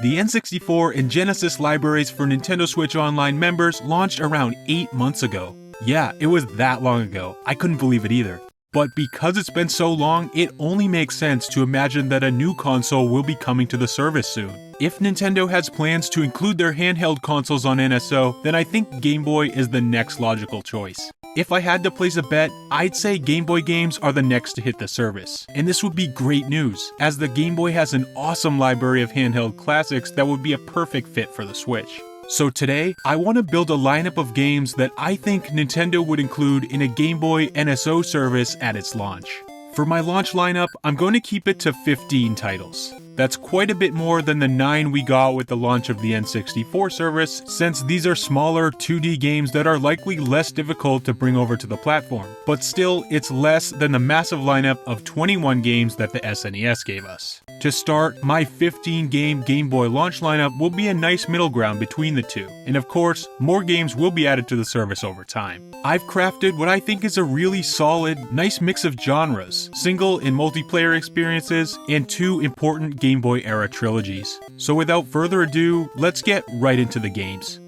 The N64 and Genesis libraries for Nintendo Switch Online members launched around 8 months ago. Yeah, it was that long ago. I couldn't believe it either. But because it's been so long, it only makes sense to imagine that a new console will be coming to the service soon. If Nintendo has plans to include their handheld consoles on NSO, then I think Game Boy is the next logical choice. If I had to place a bet, I'd say Game Boy games are the next to hit the service. And this would be great news, as the Game Boy has an awesome library of handheld classics that would be a perfect fit for the Switch. So today, I want to build a lineup of games that I think Nintendo would include in a Game Boy NSO service at its launch. For my launch lineup, I'm going to keep it to 15 titles. That's quite a bit more than the 9 we got with the launch of the N64 service, since these are smaller 2D games that are likely less difficult to bring over to the platform. But still, it's less than the massive lineup of 21 games that the SNES gave us. To start, my 15-game Game Boy launch lineup will be a nice middle ground between the two, and of course, more games will be added to the service over time. I've crafted what I think is a really solid, nice mix of genres, single and multiplayer experiences, and 2 important Game Boy era trilogies. So without further ado, let's get right into the games.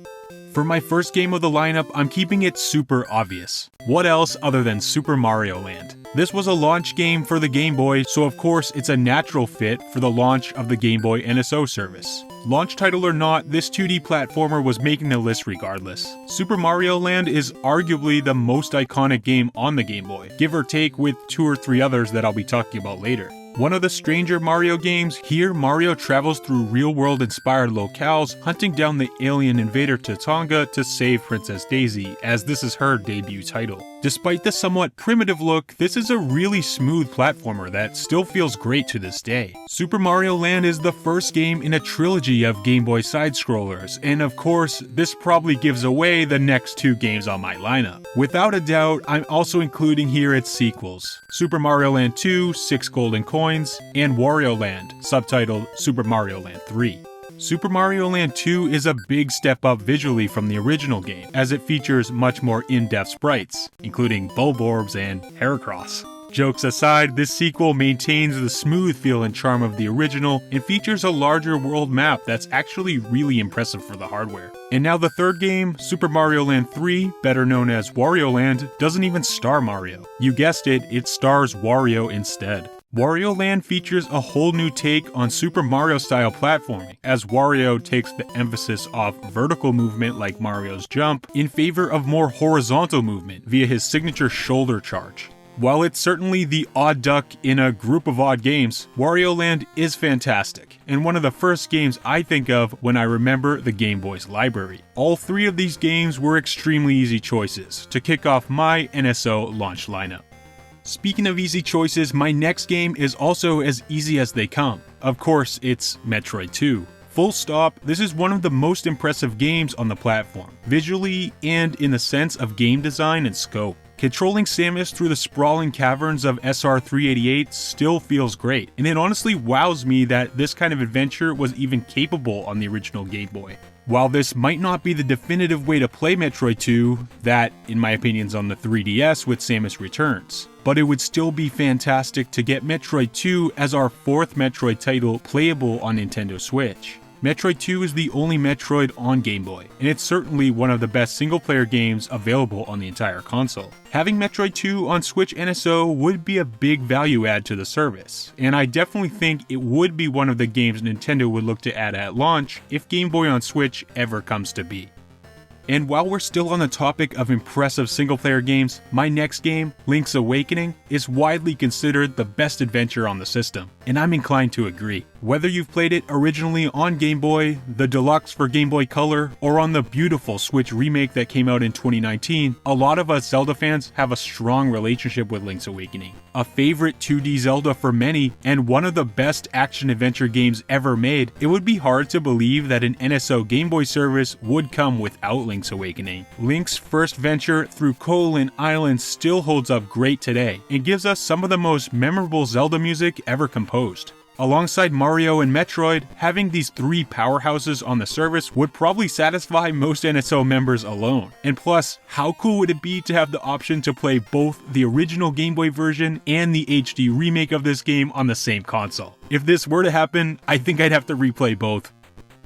For my first game of the lineup, I'm keeping it super obvious. What else other than Super Mario Land? This was a launch game for the Game Boy, so of course it's a natural fit for the launch of the Game Boy NSO service. Launch title or not, this 2D platformer was making the list regardless. Super Mario Land is arguably the most iconic game on the Game Boy, give or take with 2 or 3 others that I'll be talking about later. One of the stranger Mario games, here Mario travels through real-world inspired locales, hunting down the alien invader Tatanga to save Princess Daisy, as this is her debut title. Despite the somewhat primitive look, this is a really smooth platformer that still feels great to this day. Super Mario Land is the first game in a trilogy of Game Boy side-scrollers, and of course, this probably gives away the next 2 games on my lineup. Without a doubt, I'm also including here its sequels, Super Mario Land 2, 6 Golden Coins, and Wario Land, subtitled Super Mario Land 3. Super Mario Land 2 is a big step up visually from the original game, as it features much more in-depth sprites, including Bulborbs and Heracross. Jokes aside, this sequel maintains the smooth feel and charm of the original and features a larger world map that's actually really impressive for the hardware. And now the third game, Super Mario Land 3, better known as Wario Land, doesn't even star Mario. You guessed it, it stars Wario instead. Wario Land features a whole new take on Super Mario style platforming, as Wario takes the emphasis off vertical movement like Mario's jump in favor of more horizontal movement via his signature shoulder charge. While it's certainly the odd duck in a group of odd games, Wario Land is fantastic, and one of the first games I think of when I remember the Game Boy's library. All 3 of these games were extremely easy choices to kick off my NSO launch lineup. Speaking of easy choices, my next game is also as easy as they come. Of course, it's Metroid 2. Full stop, this is one of the most impressive games on the platform, visually and in the sense of game design and scope. Controlling Samus through the sprawling caverns of SR-388 still feels great, and it honestly wows me that this kind of adventure was even capable on the original Game Boy. While this might not be the definitive way to play Metroid 2, that, in my opinion, is on the 3DS with Samus Returns, but it would still be fantastic to get Metroid 2 as our 4th Metroid title playable on Nintendo Switch. Metroid 2 is the only Metroid on Game Boy, and it's certainly one of the best single-player games available on the entire console. Having Metroid 2 on Switch NSO would be a big value add to the service, and I definitely think it would be one of the games Nintendo would look to add at launch if Game Boy on Switch ever comes to be. And while we're still on the topic of impressive single-player games, my next game, Link's Awakening, is widely considered the best adventure on the system, and I'm inclined to agree. Whether you've played it originally on Game Boy, the Deluxe for Game Boy Color, or on the beautiful Switch remake that came out in 2019, a lot of us Zelda fans have a strong relationship with Link's Awakening. A favorite 2D Zelda for many, and one of the best action-adventure games ever made, it would be hard to believe that an NSO Game Boy service would come without Link's Awakening. Link's first venture through Koholint Island still holds up great today, and gives us some of the most memorable Zelda music ever composed. Alongside Mario and Metroid, having these 3 powerhouses on the service would probably satisfy most NSO members alone. And plus, how cool would it be to have the option to play both the original Game Boy version and the HD remake of this game on the same console? If this were to happen, I think I'd have to replay both.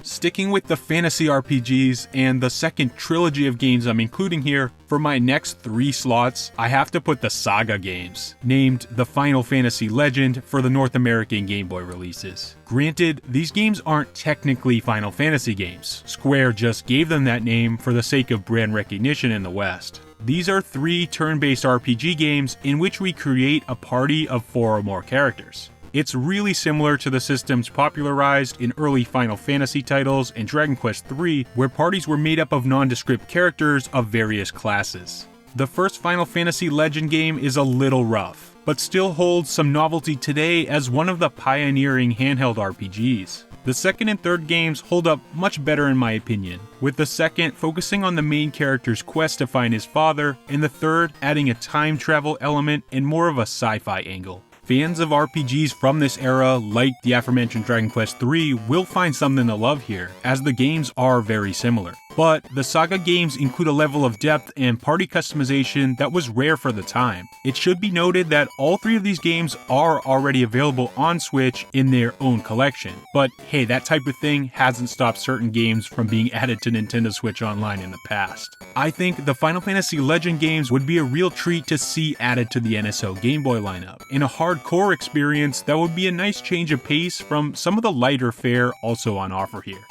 Sticking with the fantasy RPGs and the second trilogy of games I'm including here, for my next 3 slots, I have to put the Saga games, named the Final Fantasy Legend for the North American Game Boy releases. Granted, these games aren't technically Final Fantasy games. Square just gave them that name for the sake of brand recognition in the West. These are 3 turn-based RPG games in which we create a party of 4 or more characters. It's really similar to the systems popularized in early Final Fantasy titles and Dragon Quest III, where parties were made up of nondescript characters of various classes. The first Final Fantasy Legend game is a little rough, but still holds some novelty today as one of the pioneering handheld RPGs. The second and third games hold up much better in my opinion, with the second focusing on the main character's quest to find his father, and the third adding a time travel element and more of a sci-fi angle. Fans of RPGs from this era, like the aforementioned Dragon Quest III, will find something to love here, as the games are very similar. But the Saga games include a level of depth and party customization that was rare for the time. It should be noted that all 3 of these games are already available on Switch in their own collection. But hey, that type of thing hasn't stopped certain games from being added to Nintendo Switch Online in the past. I think the Final Fantasy Legend games would be a real treat to see added to the NSO Game Boy lineup. In a hardcore experience, that would be a nice change of pace from some of the lighter fare also on offer here.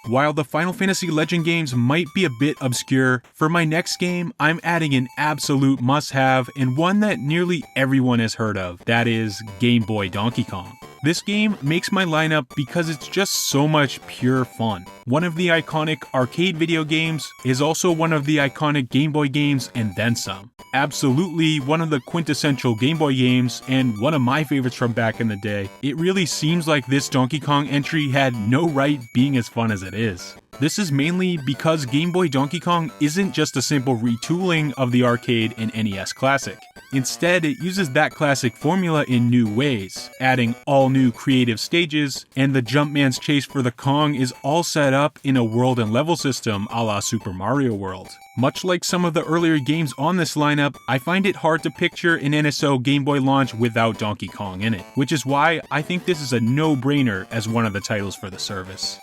While the Final Fantasy Legend games might be a bit obscure, for my next game, I'm adding an absolute must-have and one that nearly everyone has heard of, that is Game Boy Donkey Kong. This game makes my lineup because it's just so much pure fun. One of the iconic arcade video games is also one of the iconic Game Boy games and then some. Absolutely one of the quintessential Game Boy games and one of my favorites from back in the day. It really seems like this Donkey Kong entry had no right being as fun as it is. This is mainly because Game Boy Donkey Kong isn't just a simple retooling of the arcade and NES classic. Instead, it uses that classic formula in new ways, adding all new creative stages, and the Jumpman's chase for the Kong is all set up in a world and level system a la Super Mario World. Much like some of the earlier games on this lineup, I find it hard to picture an NSO Game Boy launch without Donkey Kong in it, which is why I think this is a no-brainer as one of the titles for the service.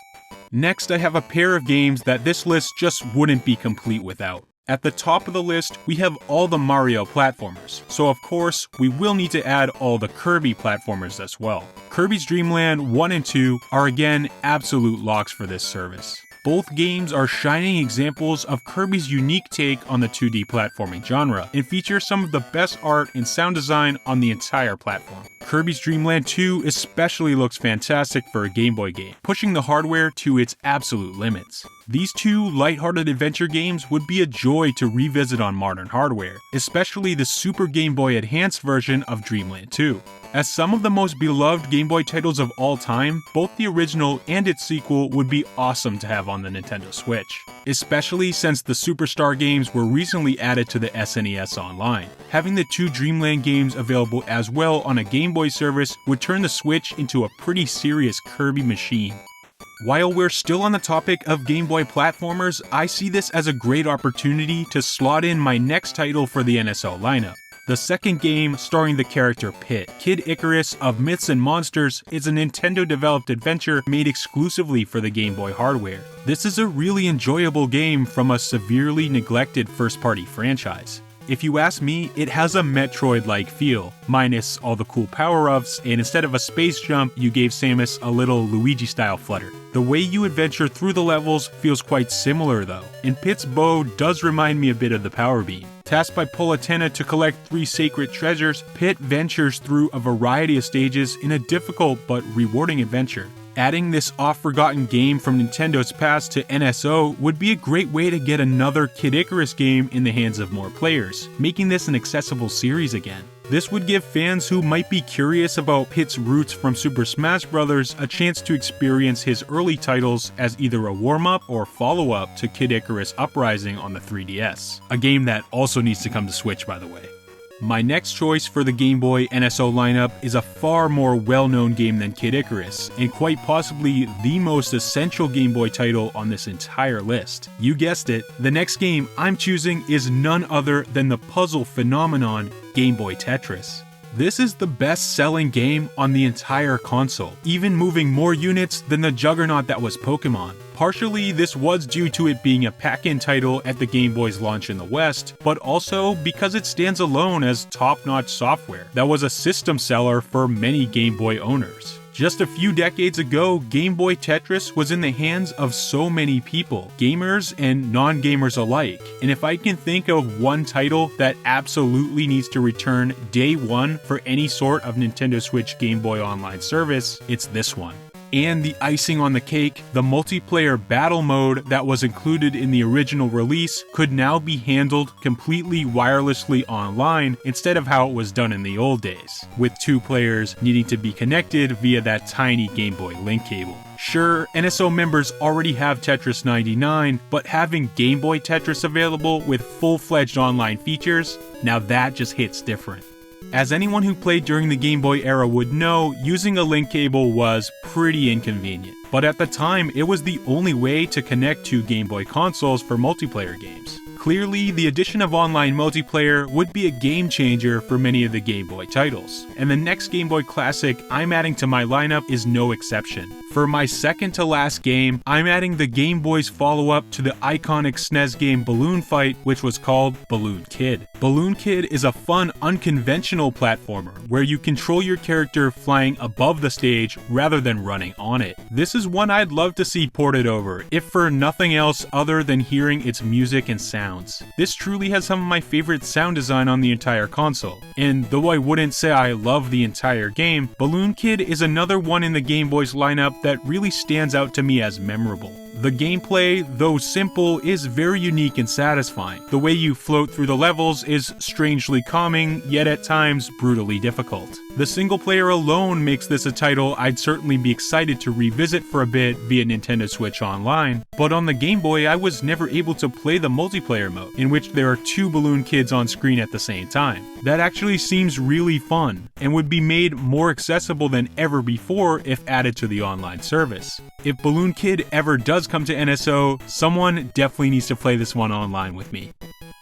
Next, I have a pair of games that this list just wouldn't be complete without. At the top of the list, we have all the Mario platformers, so of course, we will need to add all the Kirby platformers as well. Kirby's Dream Land 1 and 2 are again absolute locks for this service. Both games are shining examples of Kirby's unique take on the 2D platforming genre, and feature some of the best art and sound design on the entire platform. Kirby's Dream Land 2 especially looks fantastic for a Game Boy game, pushing the hardware to its absolute limits. These 2 lighthearted adventure games would be a joy to revisit on modern hardware, especially the Super Game Boy Advance version of Dream Land 2. As some of the most beloved Game Boy titles of all time, both the original and its sequel would be awesome to have on the Nintendo Switch, especially since the Superstar games were recently added to the SNES Online. Having the 2 Dreamland games available as well on a Game Boy service would turn the Switch into a pretty serious Kirby machine. While we're still on the topic of Game Boy platformers, I see this as a great opportunity to slot in my next title for the NSO lineup. The second game, starring the character Pit, Kid Icarus of Myths and Monsters, is a Nintendo-developed adventure made exclusively for the Game Boy hardware. This is a really enjoyable game from a severely neglected first-party franchise. If you ask me, it has a Metroid-like feel, minus all the cool power-ups, and instead of a space jump, you gave Samus a little Luigi-style flutter. The way you adventure through the levels feels quite similar though, and Pit's bow does remind me a bit of the Power Beam. Tasked by Politena to collect 3 sacred treasures, Pit ventures through a variety of stages in a difficult but rewarding adventure. Adding this oft-forgotten game from Nintendo's past to NSO would be a great way to get another Kid Icarus game in the hands of more players, making this an accessible series again. This would give fans who might be curious about Pit's roots from Super Smash Bros. A chance to experience his early titles as either a warm-up or follow-up to Kid Icarus Uprising on the 3DS, a game that also needs to come to Switch by the way. My next choice for the Game Boy NSO lineup is a far more well-known game than Kid Icarus, and quite possibly the most essential Game Boy title on this entire list. You guessed it, the next game I'm choosing is none other than the puzzle phenomenon Game Boy Tetris. This is the best-selling game on the entire console, even moving more units than the juggernaut that was Pokemon. Partially, this was due to it being a pack-in title at the Game Boy's launch in the West, but also because it stands alone as top-notch software that was a system seller for many Game Boy owners. Just a few decades ago, Game Boy Tetris was in the hands of so many people, gamers and non-gamers alike. And if I can think of one title that absolutely needs to return day one for any sort of Nintendo Switch Game Boy Online service, it's this one. And the icing on the cake, the multiplayer battle mode that was included in the original release could now be handled completely wirelessly online instead of how it was done in the old days, with 2 players needing to be connected via that tiny Game Boy link cable. Sure, NSO members already have Tetris 99, but having Game Boy Tetris available with full-fledged online features, now that just hits different. As anyone who played during the Game Boy era would know, using a link cable was pretty inconvenient. But at the time, it was the only way to connect 2 Game Boy consoles for multiplayer games. Clearly, the addition of online multiplayer would be a game changer for many of the Game Boy titles, and the next Game Boy classic I'm adding to my lineup is no exception. For my second to last game, I'm adding the Game Boy's follow-up to the iconic SNES game Balloon Fight, which was called Balloon Kid. Balloon Kid is a fun, unconventional platformer where you control your character flying above the stage rather than running on it. This is one I'd love to see ported over, if for nothing else other than hearing its music and sounds. This truly has some of my favorite sound design on the entire console, and though I wouldn't say I love the entire game, Balloon Kid is another one in the Game Boy's lineup that really stands out to me as memorable. The gameplay, though simple, is very unique and satisfying. The way you float through the levels is strangely calming, yet at times brutally difficult. The single player alone makes this a title I'd certainly be excited to revisit for a bit via Nintendo Switch Online, but on the Game Boy I was never able to play the multiplayer mode, in which there are 2 Balloon Kids on screen at the same time. That actually seems really fun, and would be made more accessible than ever before if added to the online service. If Balloon Kid ever does come to NSO, someone definitely needs to play this one online with me.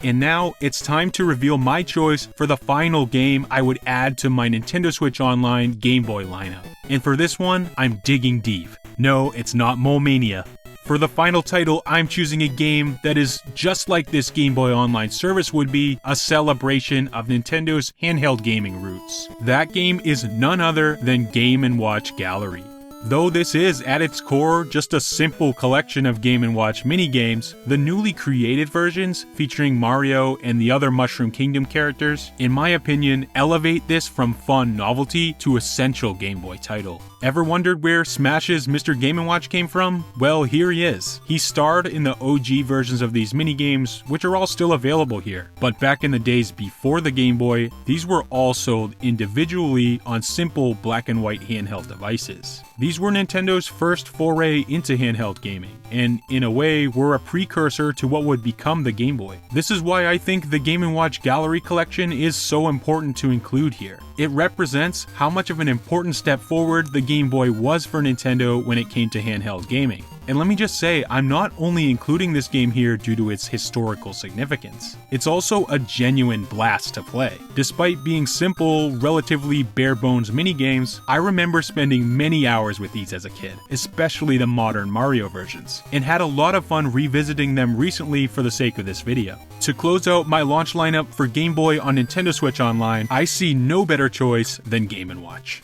And now, it's time to reveal my choice for the final game I would add to my Nintendo Switch Online Game Boy lineup. And for this one, I'm digging deep. No, it's not Mole Mania. For the final title, I'm choosing a game that is just like this Game Boy Online service would be, a celebration of Nintendo's handheld gaming roots. That game is none other than Game & Watch Gallery. Though this is, at its core, just a simple collection of Game & Watch minigames, the newly created versions, featuring Mario and the other Mushroom Kingdom characters, in my opinion, elevate this from fun novelty to essential Game Boy title. Ever wondered where Smash's Mr. Game & Watch came from? Well, here he is. He starred in the OG versions of these minigames, which are all still available here. But back in the days before the Game Boy, these were all sold individually on simple black and white handheld devices. These were Nintendo's first foray into handheld gaming, and in a way were a precursor to what would become the Game Boy. This is why I think the Game & Watch Gallery collection is so important to include here. It represents how much of an important step forward the Game Boy was for Nintendo when it came to handheld gaming. And let me just say, I'm not only including this game here due to its historical significance, it's also a genuine blast to play. Despite being simple, relatively bare-bones minigames, I remember spending many hours with these as a kid, especially the modern Mario versions, and had a lot of fun revisiting them recently for the sake of this video. To close out my launch lineup for Game Boy on Nintendo Switch Online, I see no better choice than Game & Watch.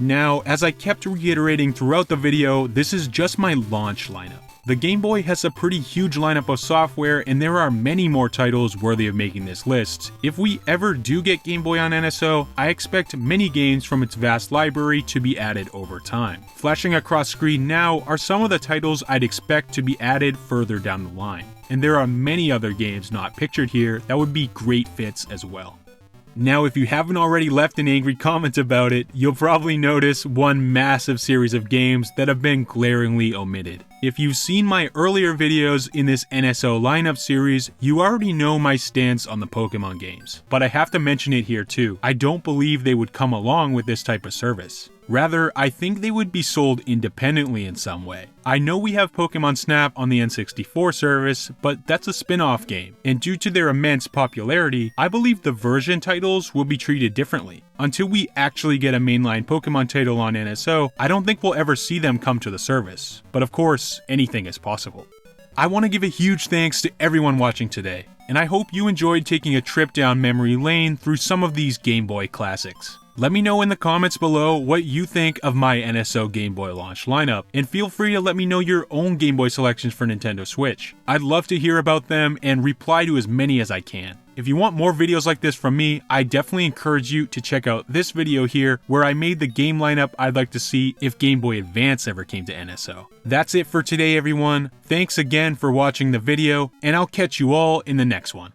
Now, as I kept reiterating throughout the video, this is just my launch lineup. The Game Boy has a pretty huge lineup of software, and there are many more titles worthy of making this list. If we ever do get Game Boy on NSO, I expect many games from its vast library to be added over time. Flashing across screen now are some of the titles I'd expect to be added further down the line. And there are many other games not pictured here that would be great fits as well. Now, if you haven't already left an angry comment about it, you'll probably notice one massive series of games that have been glaringly omitted. If you've seen my earlier videos in this NSO lineup series, you already know my stance on the Pokemon games, but I have to mention it here too. I don't believe they would come along with this type of service. Rather, I think they would be sold independently in some way. I know we have Pokemon Snap on the N64 service, but that's a spin-off game, and due to their immense popularity, I believe the version titles will be treated differently. Until we actually get a mainline Pokemon title on NSO, I don't think we'll ever see them come to the service. But of course, anything is possible. I want to give a huge thanks to everyone watching today, and I hope you enjoyed taking a trip down memory lane through some of these Game Boy classics. Let me know in the comments below what you think of my NSO Game Boy launch lineup, and feel free to let me know your own Game Boy selections for Nintendo Switch. I'd love to hear about them and reply to as many as I can. If you want more videos like this from me, I definitely encourage you to check out this video here where I made the game lineup I'd like to see if Game Boy Advance ever came to NSO. That's it for today everyone, thanks again for watching the video, and I'll catch you all in the next one.